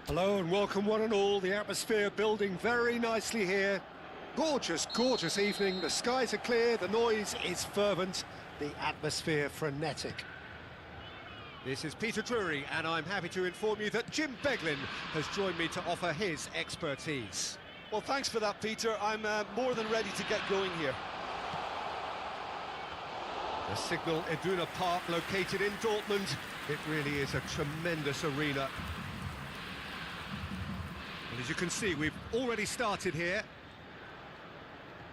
Hello and welcome one and all. The atmosphere building very nicely here. Gorgeous, gorgeous evening. The skies are clear, the noise is fervent, the atmosphere frenetic. This is Peter Drury and I'm happy to inform you that Jim Beglin has joined me to offer his expertise. Well, thanks for that, Peter. I'm more than ready to get going here. The Signal Iduna Park, located in Dortmund. It really is a tremendous arena. And as you can see, we've already started here.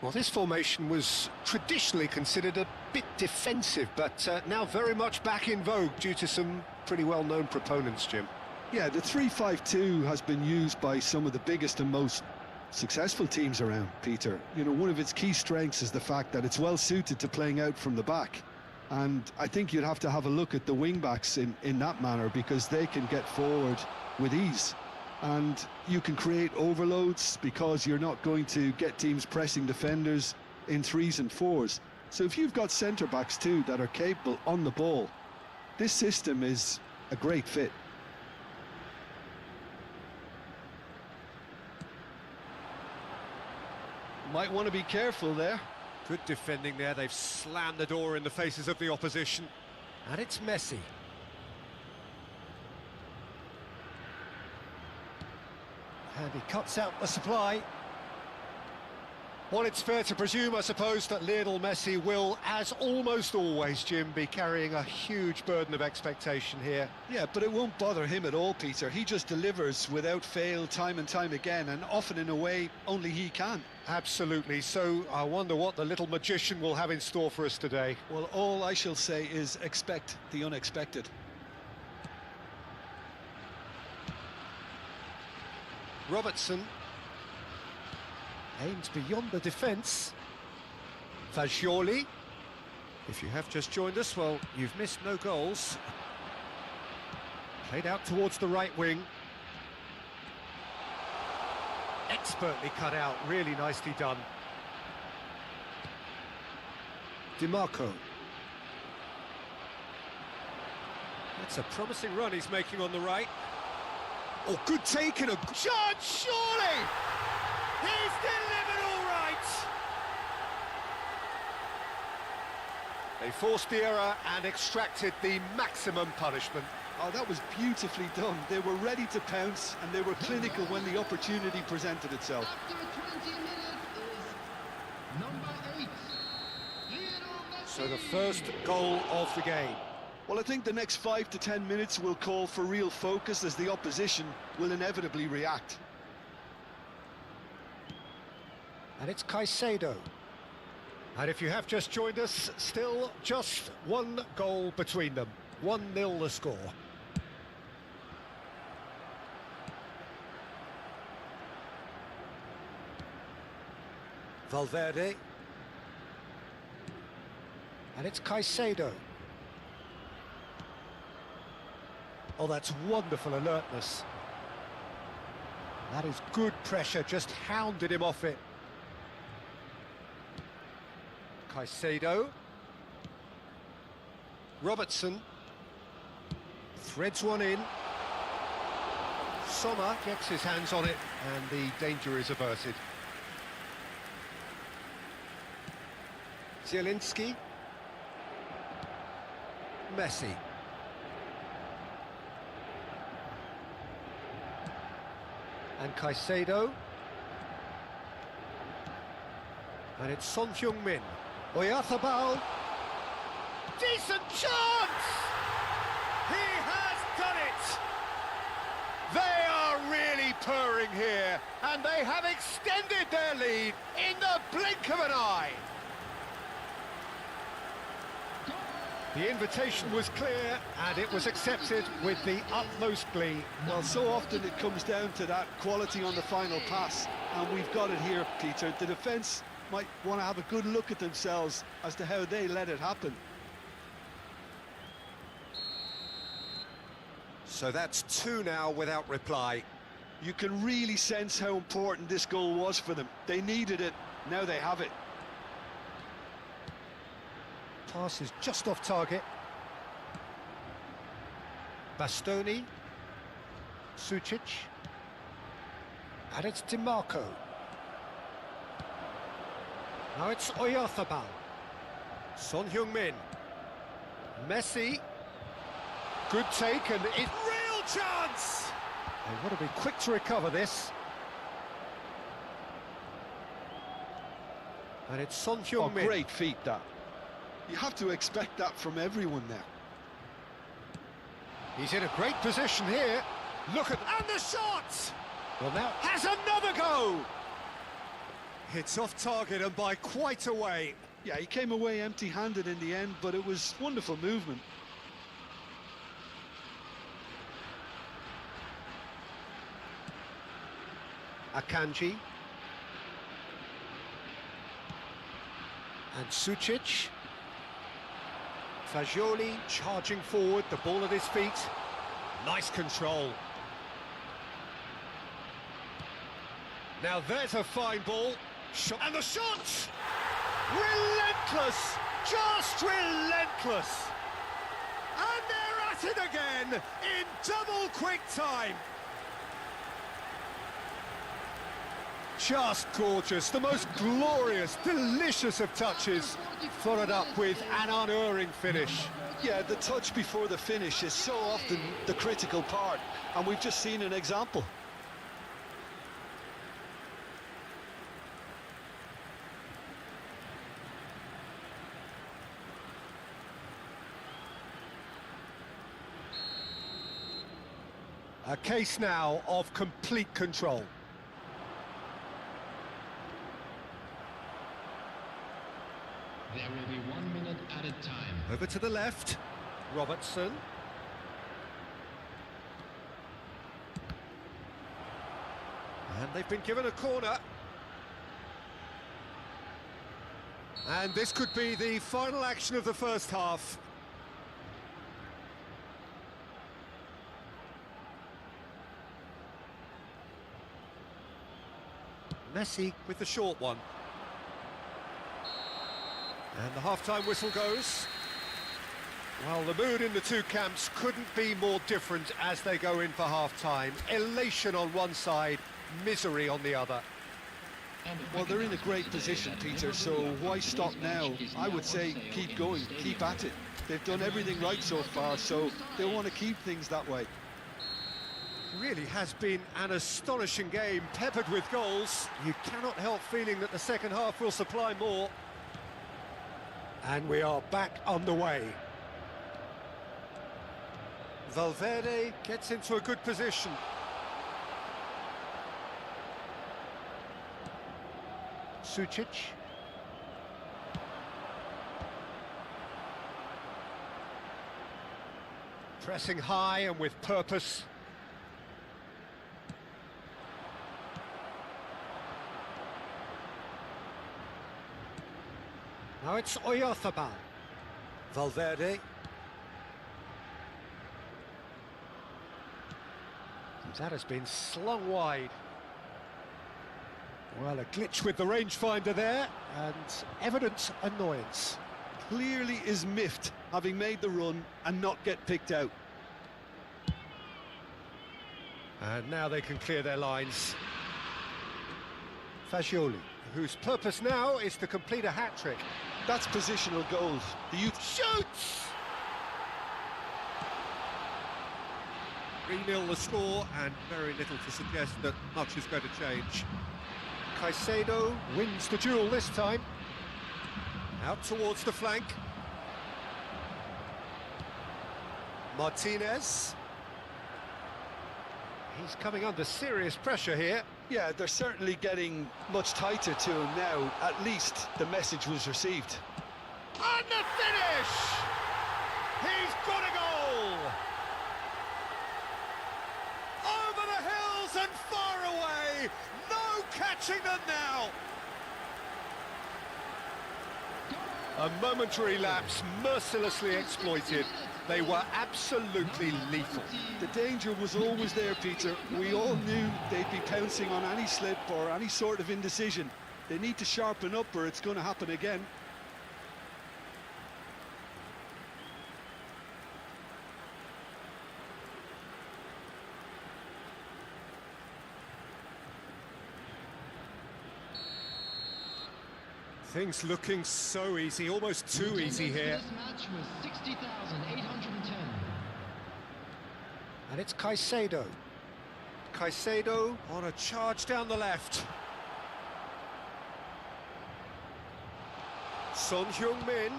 Well, this formation was traditionally considered a bit defensive, but now very much back in vogue due to some pretty well-known proponents, Jim. Yeah, the 3-5-2 has been used by some of the biggest and most successful teams around, Peter. You know, one of its key strengths is the fact that it's well suited to playing out from the back. And I think you'd have to have a look at the wing-backs in that manner, because they can get forward with ease. And you can create overloads because you're not going to get teams pressing defenders in 3s and 4s. So if you've got centre-backs too that are capable on the ball, this system is a great fit. Might want to be careful there. Good defending there. They've slammed the door in the faces of the opposition. And it's Messi. And he cuts out the supply. Well, it's fair to presume, I suppose, that Lionel Messi will, as almost always, Jim, be carrying a huge burden of expectation here. Yeah, but it won't bother him at all, Peter. He just delivers without fail time and time again, and often in a way only he can. Absolutely. So I wonder what the little magician will have in store for us today. Well, all I shall say is expect the unexpected. Robertson aims beyond the defence. Fagioli. If you have just joined us, well, you've missed no goals. Played out towards the right wing. Expertly cut out, really nicely done. DiMarco. That's a promising run he's making on the right. Oh, good take and a shot, surely! He's delivered all right! They forced the error and extracted the maximum punishment. Oh, that was beautifully done. They were ready to pounce, and they were clinical when the opportunity presented itself. After 20 minutes is number 8. So the first goal of the game. Well, I think the next 5 to 10 minutes will call for real focus, as the opposition will inevitably react. And it's Caicedo. And if you have just joined us, still just one goal between them. 1-0 the score. Valverde. And it's Caicedo. Oh, that's wonderful alertness. That is good pressure, just hounded him off it. Caicedo. Robertson. Threads one in. Sommer gets his hands on it, and the danger is averted. Zielinski. Messi. And Caicedo. And it's Son Heung-min. Oyarzabal. Decent chance! He has done it! They are really purring here, and they have extended their lead in the blink of an eye. The invitation was clear, and it was accepted with the utmost glee. Well, so often it comes down to that quality on the final pass, and we've got it here, Peter. The defence might want to have a good look at themselves as to how they let it happen. So that's 2 now without reply. You can really sense how important this goal was for them. They needed it, now they have it. Pass is just off target. Bastoni. Sucic. And it's DiMarco. Now it's Oyarzabal. Son Heung-min. Messi. Good take and it... Real chance! They want to be quick to recover this. And it's Son Heung-min. Oh, great feat, that. You have to expect that from everyone now. He's in a great position here. Look at... And the shot! Well, now has another go! It's off target and by quite a way. Yeah, he came away empty-handed in the end, but it was wonderful movement. Akanji. And Sucic. Fagioli charging forward, the ball at his feet. Nice control. Now there's a fine ball. Shot. And the shot! Relentless! Just relentless! And they're at it again in double quick time. Just gorgeous, the most glorious, delicious of touches, followed up with an unerring finish. Yeah, the touch before the finish is so often the critical part, and we've just seen an example. A case now of complete control. There will be 1 minute at a time. Over to the left, Robertson. And they've been given a corner. And this could be the final action of the first half. Messi with the short one. And the half-time whistle goes. Well, the mood in the two camps couldn't be more different as they go in for half-time. Elation on one side, misery on the other. Well, they're in a great position, Peter, so why stop now? I would say keep going, keep at it. They've done everything right so far, so they'll want to keep things that way. Really has been an astonishing game, peppered with goals. You cannot help feeling that the second half will supply more. And we are back underway. Valverde gets into a good position. Sucic. Pressing high and with purpose. Now it's Oyarzabal. Valverde. That has been slung wide. Well, a glitch with the rangefinder there, and evident annoyance. Clearly is miffed, having made the run and not get picked out. And now they can clear their lines. Fagioli, whose purpose now is to complete a hat-trick. That's positional goals. The youth Shoots! 3-0 the score, and very little to suggest that much is going to change. Caicedo wins the duel this time. Out towards the flank. Martinez. He's coming under serious pressure here. Yeah, they're certainly getting much tighter to him now. At least the message was received. And the finish! He's got a goal! Over the hills and far away! No catching them now! A momentary lapse mercilessly exploited. They were absolutely lethal. The danger was always there, Peter. We all knew they'd be pouncing on any slip or any sort of indecision. They need to sharpen up or it's going to happen again. Things looking so easy, almost too easy here. This match was 60,810. And it's Caicedo. Caicedo on a charge down the left. Son Heung-min.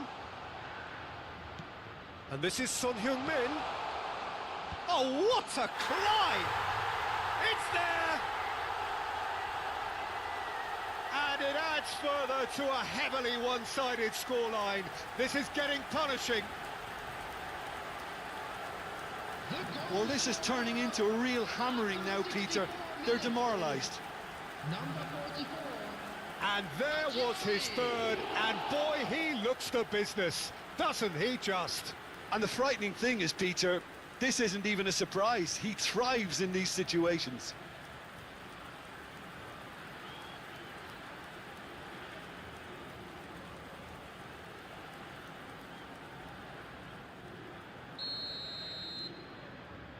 And this is Son Heung-min. Oh, what a climb! It's there! And it adds further to a heavily one-sided scoreline. This is getting punishing. Well, this is turning into a real hammering now, Peter. They're demoralised. Number 44. And there was his third, and boy, he looks the business, doesn't he just? And the frightening thing is, Peter, this isn't even a surprise. He thrives in these situations.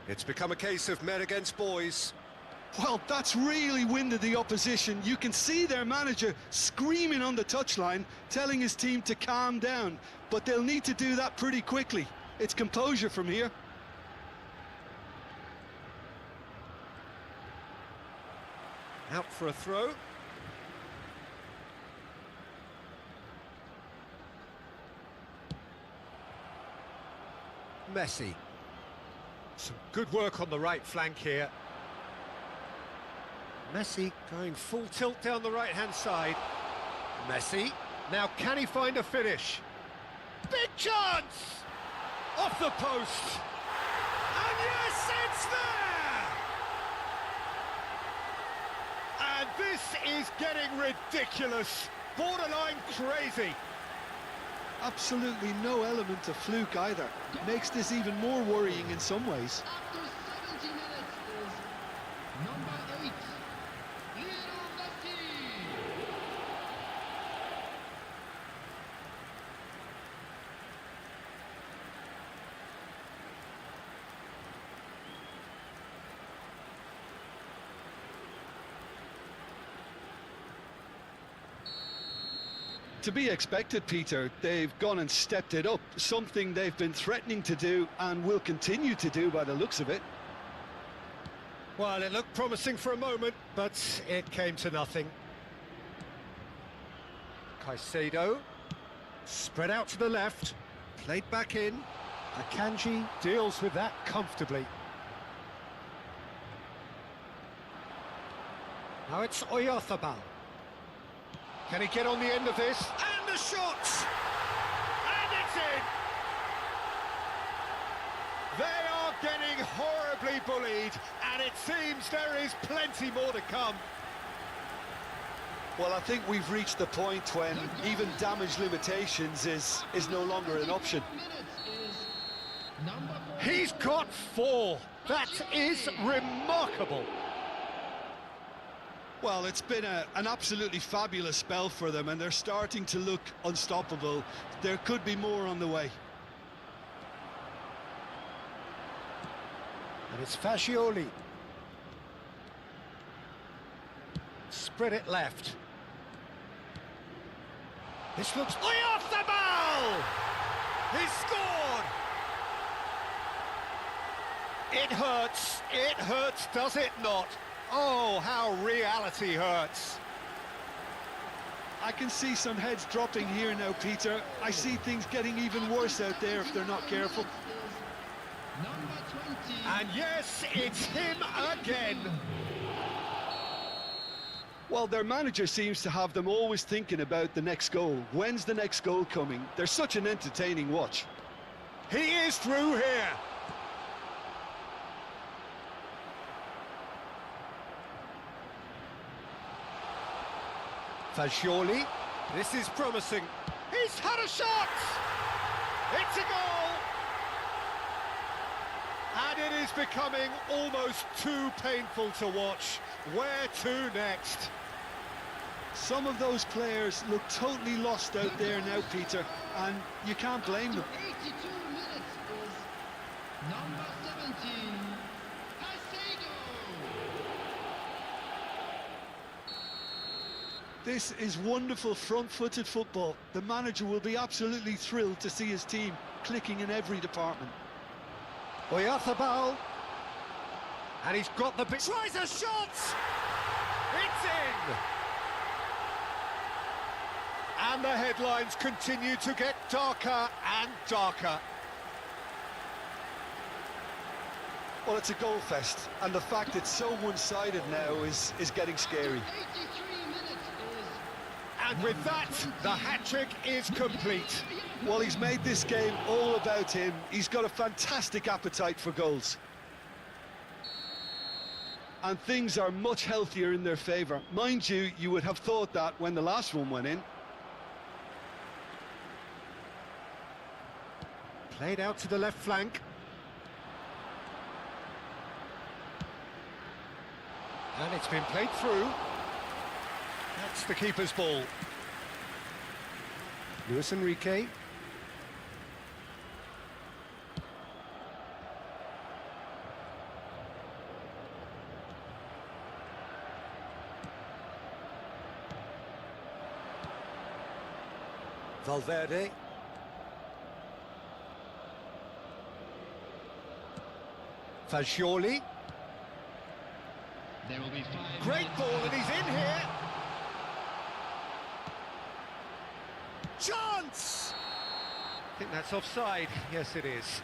It's become a case of men against boys. Well, that's really winded the opposition. You can see their manager screaming on the touchline, telling his team to calm down. But they'll need to do that pretty quickly. It's composure from here. Out for a throw. Messi. Some good work on the right flank here. Messi going full tilt down the right-hand side. Messi. Now can he find a finish? Big chance! Off the post. And yes, it's there! And this is getting ridiculous. Borderline crazy. Absolutely no element of fluke either. Makes this even more worrying in some ways. After 70 minutes is number 8, Lionel Messi. To be expected, Peter. They've gone and stepped it up, something they've been threatening to do and will continue to do by the looks of it. Well, it looked promising for a moment, but it came to nothing. Caicedo, spread out to the left, played back in. Akanji deals with that comfortably. Now it's Oyarzabal. Can he get on the end of this? And the shot! And it's in! They are getting horribly bullied, and it seems there is plenty more to come. Well, I think we've reached the point when even damage limitations is no longer an option. He's got 4. That is remarkable. Well, it's been an absolutely fabulous spell for them, and they're starting to look unstoppable. There could be more on the way. And it's Fagioli. Spread it left. This looks... Oyarzabal! He scored! It hurts, does it not? Oh, how reality hurts. I can see some heads dropping here now, Peter. I see things getting even worse out there if they're not careful. Number 20. And yes, it's him again. Well, their manager seems to have them always thinking about the next goal. When's the next goal coming? They're such an entertaining watch. He is through here. Fagioli, this is promising. He's had a shot! It's a goal! And it is becoming almost too painful to watch. Where to next? Some of those players look totally lost out there now, Peter, and you can't blame them. 82 minutes is number 17, Caicedo. This is wonderful front-footed football. The manager will be absolutely thrilled to see his team clicking in every department. Oyarzabal. And he's got the big... Tries a shot! It's in! And the headlines continue to get darker and darker. Well, it's a goal fest, and the fact it's so one-sided now is getting scary. 83 minutes is... And with that, the hat-trick is complete. Well, he's made this game all about him. He's got a fantastic appetite for goals. And things are much healthier in their favour. Mind you, you would have thought that when the last one went in. Played out to the left flank. And it's been played through. That's the keeper's ball. Luis Enrique. Valverde. Fagioli. There will be 5 Great minutes ball, and he's in here. Chance! I think that's offside. Yes, it is.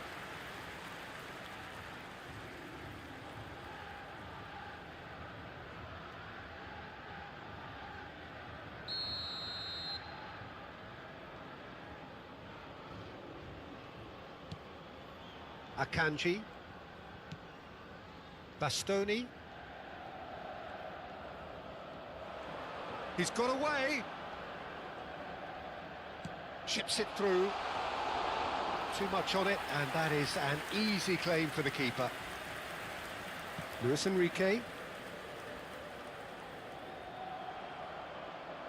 Akanji. Bastoni. He's got away. Chips it through. Too much on it, and that is an easy claim for the keeper. Luis Enrique.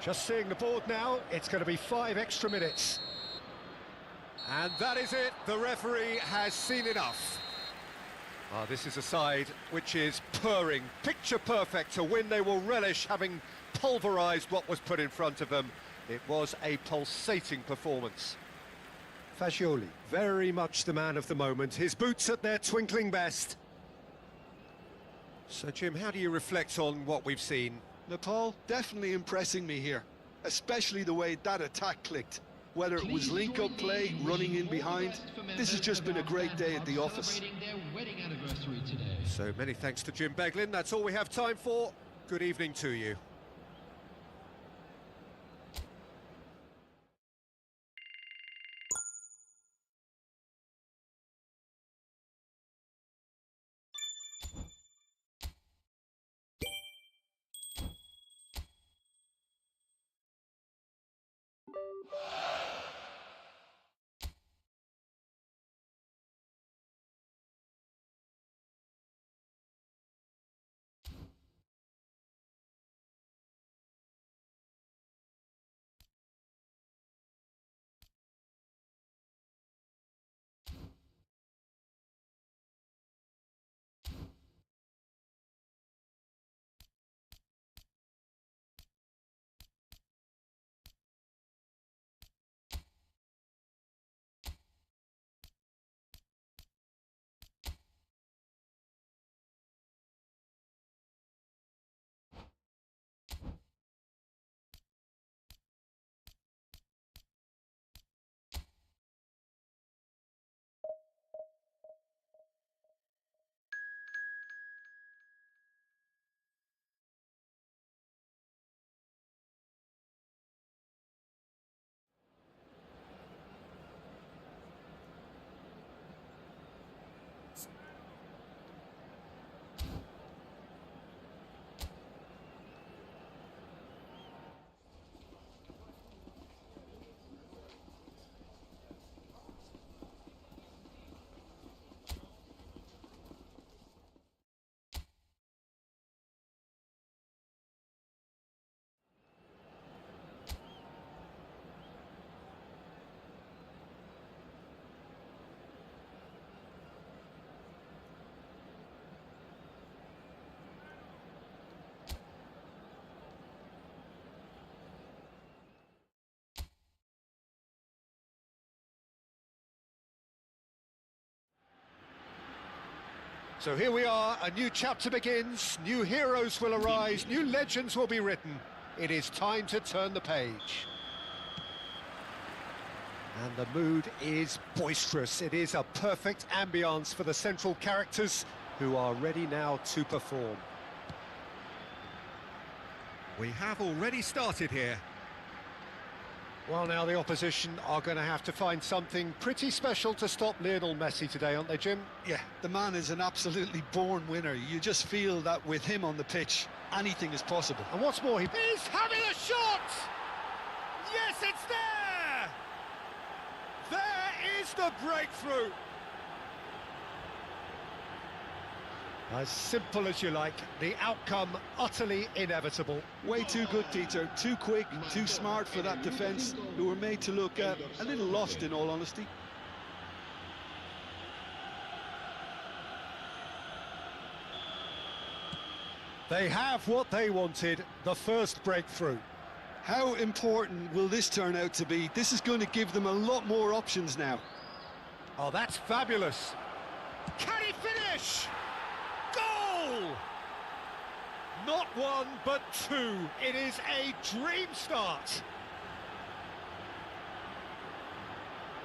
Just seeing the board now, it's going to be 5 extra minutes. And that is it, the referee has seen enough. This is a side which is purring, picture perfect to win. They will relish having pulverised what was put in front of them. It was a pulsating performance. Fagioli, very much the man of the moment. His boots at their twinkling best. So, Jim, how do you reflect on what we've seen? Nepal definitely impressing me here, especially the way that attack clicked. Whether it was link-up play, running in behind, this has just been a great day at the office. Celebrating their wedding anniversary today. So many thanks to Jim Beglin. That's all we have time for. Good evening to you. So here we are, a new chapter begins, new heroes will arise, new legends will be written. It is time to turn the page. And the mood is boisterous. It is a perfect ambience for the central characters who are ready now to perform. We have already started here. Well, now the opposition are going to have to find something pretty special to stop Lionel Messi today, aren't they, Jim? Yeah, the man is an absolutely born winner. You just feel that with him on the pitch, anything is possible. And what's more, he's having a shot! Yes, it's there! There is the breakthrough! As simple as you like, the outcome utterly inevitable. Way too good, Peter. Too quick, too smart for that defence, who were made to look a little lost, in all honesty. They have what they wanted, the first breakthrough. How important will this turn out to be? This is going to give them a lot more options now. Oh, that's fabulous. Can he finish? Goal! Not one, but two. It is a dream start.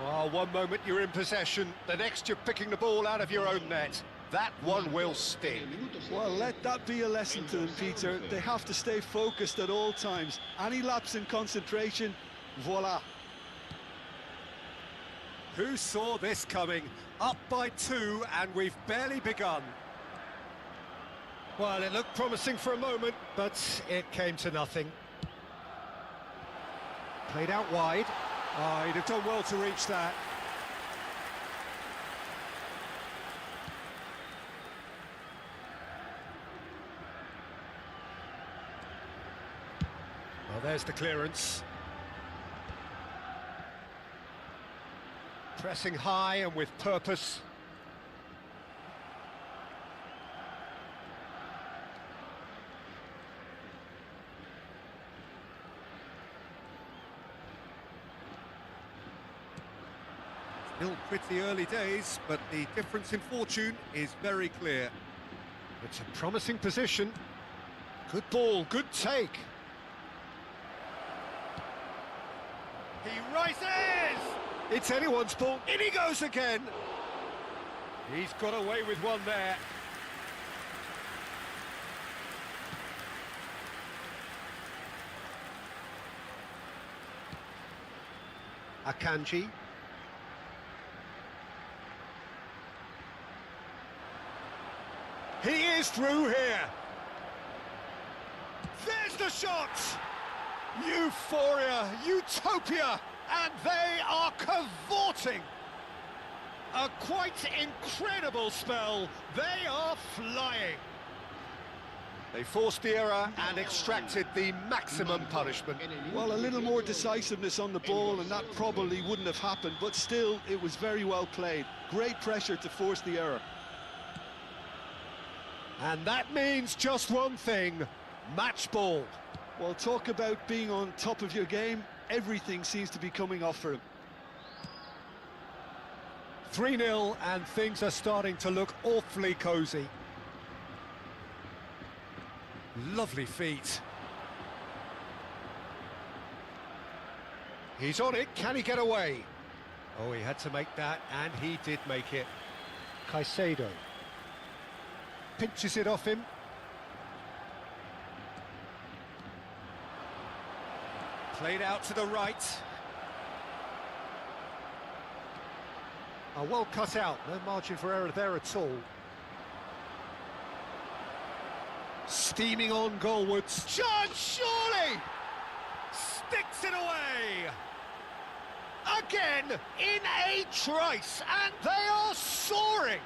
Oh, one moment you're in possession, the next you're picking the ball out of your own net. That one will sting. Well, let that be a lesson to them, Peter. They have to stay focused at all times. Any lapse in concentration, voila. Who saw this coming? Up by two, and we've barely begun. Well, it looked promising for a moment, but it came to nothing. Played out wide. Oh, he'd have done well to reach that. Well, there's the clearance. Pressing high and with purpose. Still pretty early days, but the difference in fortune is very clear. It's a promising position. Good ball, good take. He rises! It's anyone's ball. In he goes again. He's got away with one there. Akanji. He is through here. There's the shot! Euphoria, utopia, and they are cavorting. A quite incredible spell. They are flying. They forced the error and extracted the maximum punishment. Well, a little more decisiveness on the ball, and that probably wouldn't have happened, but still, it was very well played. Great pressure to force the error. And that means just one thing, match ball. Well, talk about being on top of your game. Everything seems to be coming off for him. 3-0, and things are starting to look awfully cosy. Lovely feet. He's on it, can he get away? Oh, he had to make that, and he did make it. Caicedo. Pinches it off him. Played out to the right. Well cut out, no margin for error there at all. Steaming on goalwards. Chance, surely! Sticks it away! Again, in a trice, and they are soaring!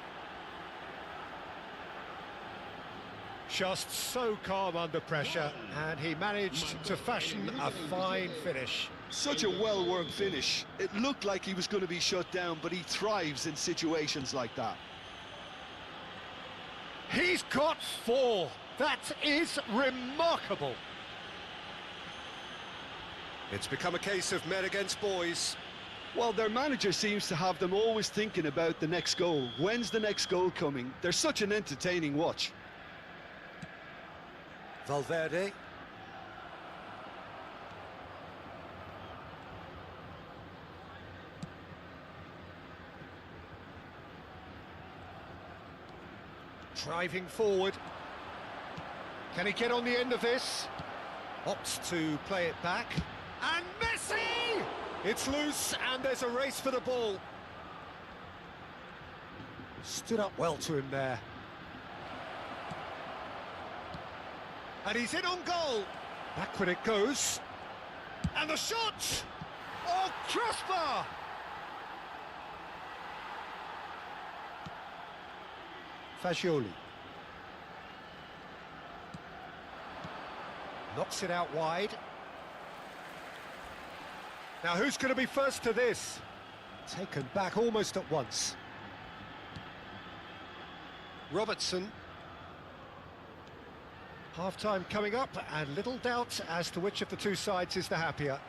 Just so calm under pressure, and he managed to fashion a fine finish. Such a well-worked finish. It looked like he was going to be shut down, but he thrives in situations like that. He's got 4. That is remarkable. It's become a case of men against boys. Well, their manager seems to have them always thinking about the next goal. When's the next goal coming? They're such an entertaining watch. Valverde. Driving forward. Can he get on the end of this? Opts to play it back. And Messi! It's loose and there's a race for the ball. Stood up well to him there. And he's in on goal. Backward it goes. And the shot! Oh, crossbar! Fagioli. Knocks it out wide. Now who's going to be first to this? Taken back almost at once. Robertson. Half-time coming up, and little doubt as to which of the two sides is the happier.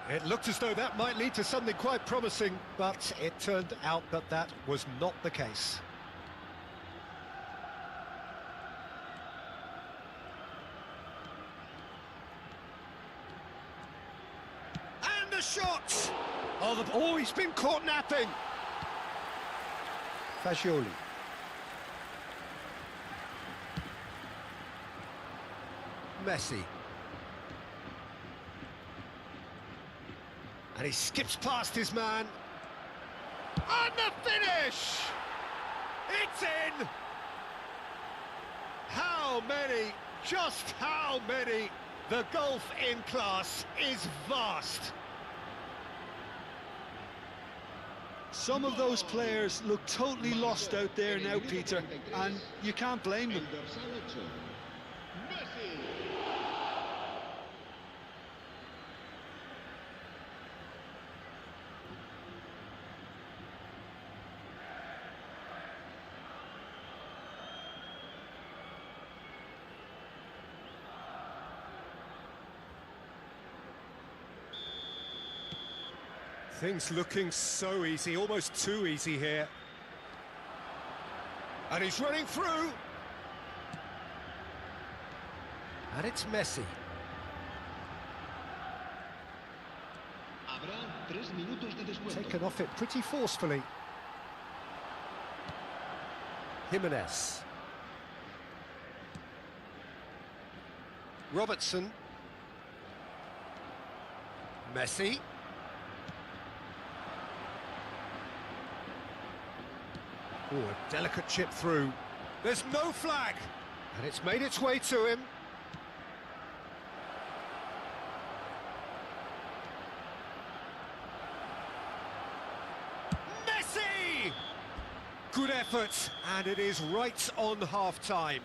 It looked as though that might lead to something quite promising, but it turned out that that was not the case. And the shot! Oh, he's been caught napping! Fagioli. Messi. And he skips past his man. And the finish! It's in! How many? Just how many? The gulf in class is vast. Some of those players look totally lost out there now, Peter, and you can't blame them. Things looking so easy, almost too easy here. And he's running through. And it's Messi. Taken off it pretty forcefully. Jimenez. Robertson. Messi. Oh, a delicate chip through. There's no flag! And it's made its way to him. Messi! Good effort, and it is right on half-time.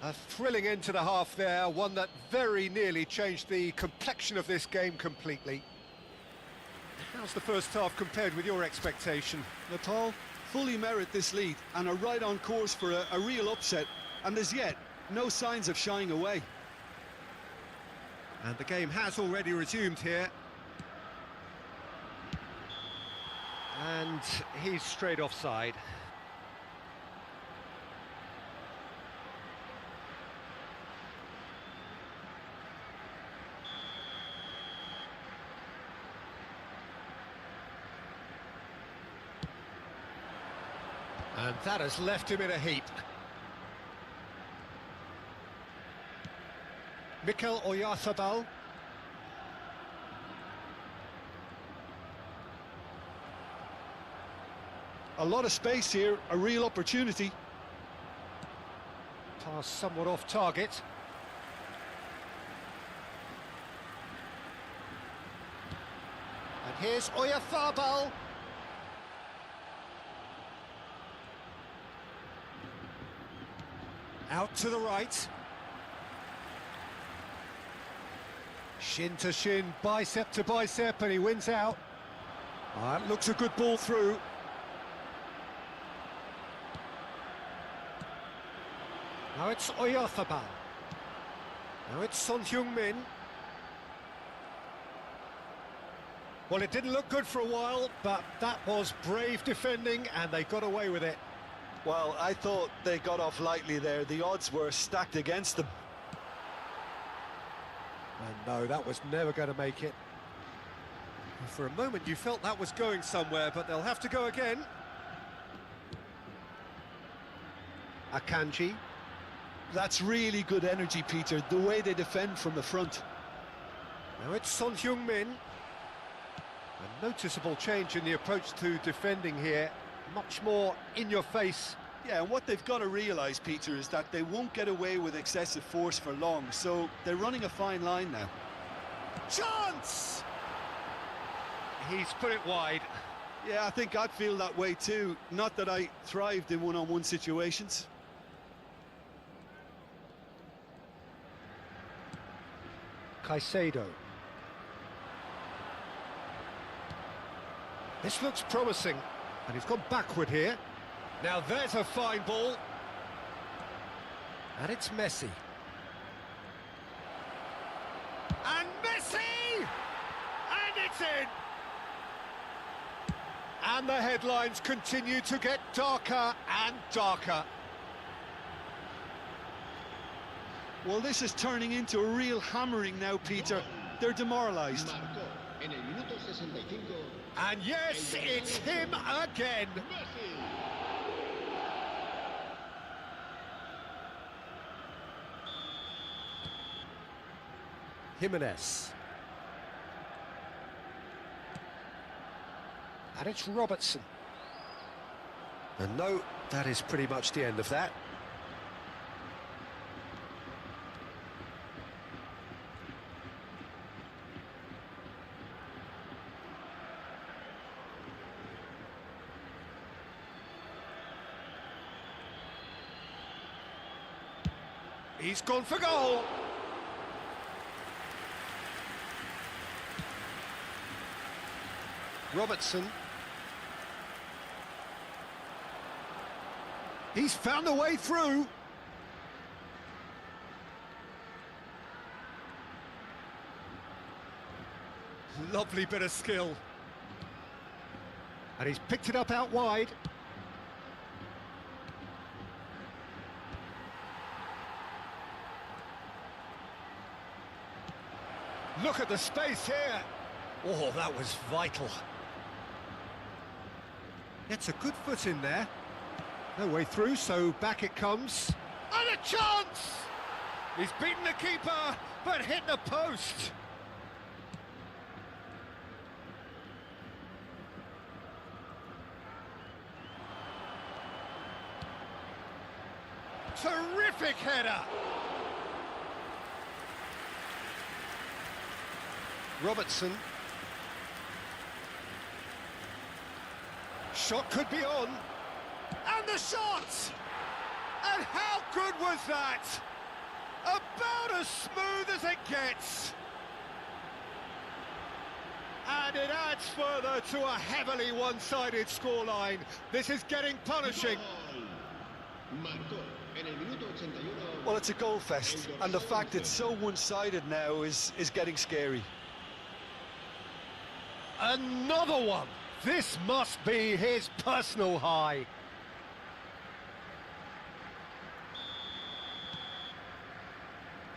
A thrilling end to the half there, one that very nearly changed the complexion of this game completely. How's the first half compared with your expectation? Natal fully merit this lead and are right on course for a real upset, and as yet, no signs of shying away. And the game has already resumed here. And he's straight offside. And that has left him in a heap. Mikel Oyarzabal. A lot of space here, a real opportunity. Pass somewhat off target. And here's Oyarzabal. Out to the right. Shin to shin, bicep to bicep, and he wins out. That looks a good ball through. Now it's Oyarzabal. Now it's Son Heung-min. Well, it didn't look good for a while, but that was brave defending, and they got away with it. Well, I thought they got off lightly there. The odds were stacked against them. And no, that was never going to make it. For a moment you felt that was going somewhere, but they'll have to go again. Akanji. That's really good energy, Peter, the way they defend from the front. Now it's Son Heung-min. A noticeable change in the approach to defending here. Much more in your face. Yeah, and what they've got to realise, Peter, is that they won't get away with excessive force for long, so they're running a fine line now. Chance! He's put it wide. Yeah, I think I'd feel that way too. Not that I thrived in one-on-one situations. Caicedo. This looks promising, and he's gone backward here. Now there's a fine ball. And it's Messi. And Messi! And it's in! And the headlines continue to get darker and darker. Well, this is turning into a real hammering now, Peter. They're demoralised. Marcó en el minuto 65. And yes, it's him again. Messi. Jimenez. And it's Robertson. And no, that is pretty much the end of that. He's gone for goal. Robertson. He's found a way through. Lovely bit of skill. And he's picked it up out wide. Look at the space here. Oh, that was vital. Gets a good foot in there. No way through, so back it comes. And a chance! He's beaten the keeper, but hit the post. Terrific header! Robertson. Shot could be on. And the shot! And how good was that? About as smooth as it gets. And it adds further to a heavily one-sided scoreline. This is getting punishing. Marcó en el minuto 81. Well, it's a goal fest, and the fact it's so one-sided now is getting scary. Another one. This must be his personal high.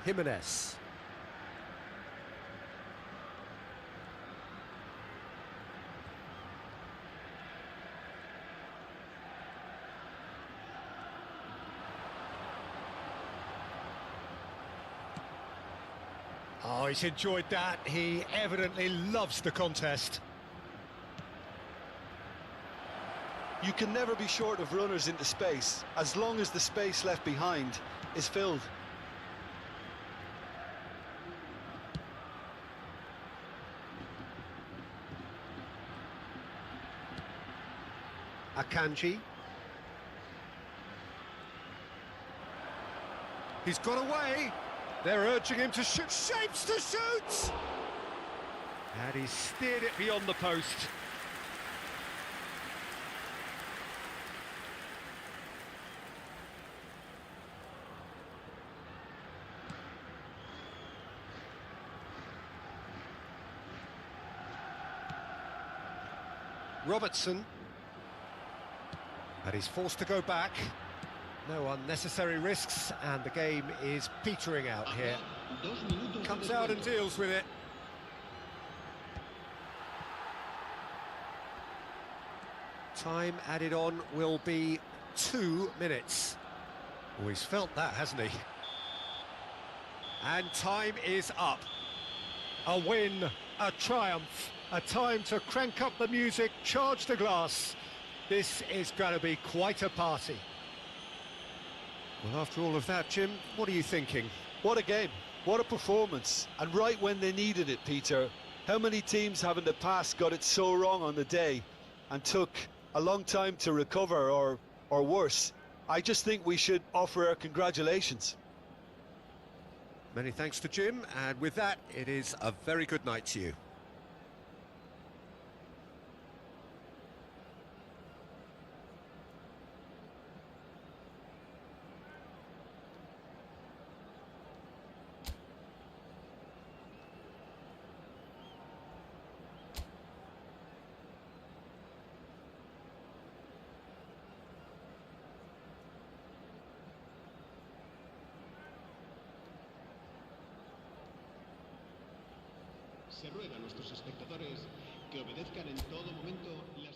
Jimenez. Oh, he's enjoyed that. He evidently loves the contest. You can never be short of runners into space, as long as the space left behind is filled. Akanji. He's got away. They're urging him to shoot. Shapes to shoot! And he steered it beyond the post. Robertson. And he's forced to go back. No unnecessary risks, and the game is petering out here. Comes out and deals with it. Time added on will be 2 minutes. Oh, he's felt that, hasn't he? And time is up. A win, a triumph, a time to crank up the music, charge the glass. This is going to be quite a party. Well, after all of that, Jim, what are you thinking? What a game, what a performance, and right when they needed it, Peter. How many teams have in the past got it so wrong on the day and took a long time to recover, or worse? I just think we should offer our congratulations. Many thanks to Jim, and with that, it is a very good night to you. Se ruega a nuestros espectadores que obedezcan en todo momento la